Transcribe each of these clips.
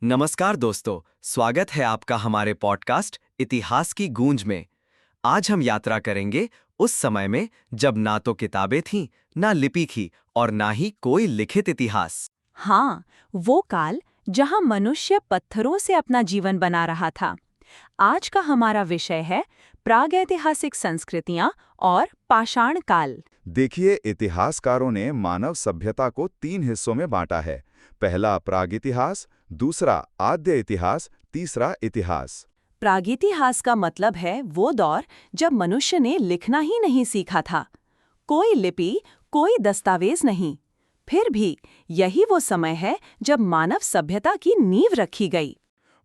नमस्कार दोस्तों, स्वागत है आपका हमारे पॉडकास्ट इतिहास की गूंज में। आज हम यात्रा करेंगे उस समय में जब ना तो किताबें थीं, ना लिपि थी और ना ही कोई लिखित इतिहास। हाँ, वो काल जहाँ मनुष्य पत्थरों से अपना जीवन बना रहा था। आज का हमारा विषय है प्रागैतिहासिक संस्कृतियाँ और पाषाण काल। देखिए, इतिहासकारों ने मानव सभ्यता को 3 हिस्सों में बांटा है। पहला प्रागइतिहास, दूसरा आद्य इतिहास, तीसरा इतिहास। प्रागैतिहास का मतलब है वो दौर जब मनुष्य ने लिखना ही नहीं सीखा था। कोई लिपि, कोई दस्तावेज नहीं। फिर भी यही वो समय है जब मानव सभ्यता की नींव रखी गई।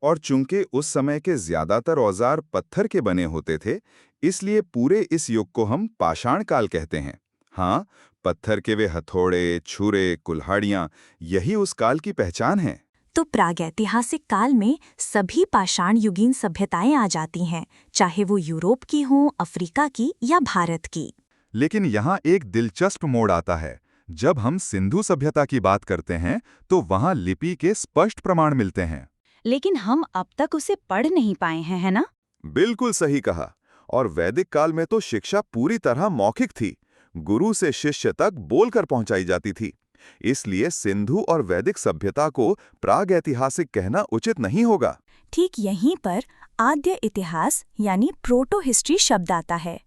और चूंकि उस समय के ज्यादातर औजार पत्थर के बने होते थे, इसलिए पूरे इस युग को हम पाषाण काल कहते हैं। हाँ, पत्थर के वे हथौड़े, छुरे, कुल्हाड़ियाँ, यही उस काल की पहचान है। तो प्रागैतिहासिक काल में सभी पाषाण युगीन सभ्यताएं आ जाती हैं, चाहे वो यूरोप की हों, अफ्रीका की या भारत की। लेकिन यहाँ एक दिलचस्प मोड़ आता है। जब हम सिंधु सभ्यता की बात करते हैं, तो वहाँ लिपि के स्पष्ट प्रमाण मिलते हैं। लेकिन हम अब तक उसे पढ़ नहीं पाए हैं, है ना? बिल्कुल सही कहा। और वैदिक काल में तो शिक्षा पूरी तरह मौखिक थी। गुरु से शिष्य तक बोलकर पहुंचाई जाती थी। इसलिए सिंधु और वैदिक सभ्यता को प्रागैतिहासिक कहना उचित नहीं होगा। ठीक यहीं पर आद्य इतिहास यानी प्रोटो हिस्ट्री शब्द आता है।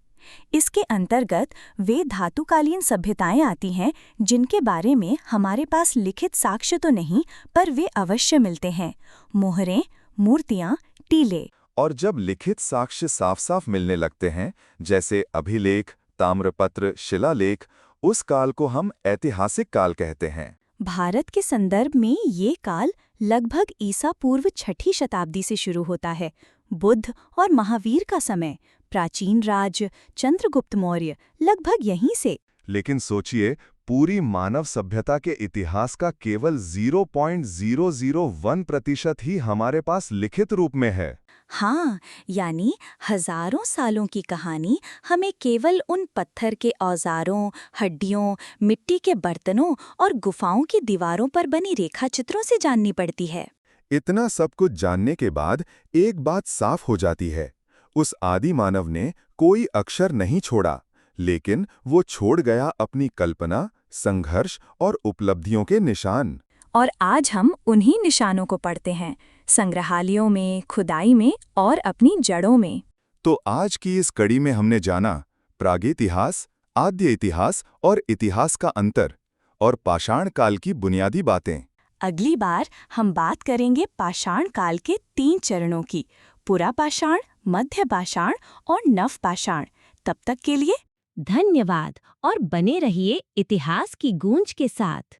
इसके अंतर्गत वे धातुकालीन सभ्यताएं आती हैं जिनके बारे में हमारे पास लिखित साक्ष्य तो नहीं, पर वे अवश्य मिलते हैं। मोहरें, मूर्तियां, टीले। और जब लिखित साक्ष्य साफ-साफ मिलने लगते हैं, जैसे अभिलेख, ताम्रपत्र, शिलालेख, उस काल को हम ऐतिहासिक काल कहते हैं। भारत के संदर्भ में ये काल लगभग ईसा पूर्व 6ठी शताब्दी से शुरू होता है। बुद्ध और महावीर का समय, प्राचीन राज्य, चंद्रगुप्त मौर्य, लगभग यहीं से। लेकिन सोचिए, पूरी मानव सभ्यता के इतिहास का केवल 0.001% ही हमारे पास लिखित रूप में है। हाँ, यानी हजारों सालों की कहानी हमें केवल उन पत्थर के औजारों, हड्डियों, मिट्टी के बर्तनों और गुफाओं की दीवारों पर बनी रेखाचित्रों से जाननी पड़ती है। इतना सब कुछ जानने के बाद एक बात साफ हो जाती है। उस आदि मानव ने कोई अक्षर नहीं छोड़ा, लेकिन वो छोड़ गया अपनी कल्पना, संघर्ष और उपलब्धियों के निशान। और आज हम उन्हीं निशानों को पढ़ते हैं, संग्रहालयों में, खुदाई में और अपनी जड़ों में। तो आज की इस कड़ी में हमने जाना प्रागइतिहास, आद्य इतिहास और इतिहास का अंतर, और पाषाण काल की बुनियादी बातें। अगली बार हम बात करेंगे पाषाण काल के 3 चरणों की, पुरा पाषाण, मध्य पाषाण और नव पाषाण। तब तक के लिए धन्यवाद और बने रहिए इतिहास की गूंज के साथ।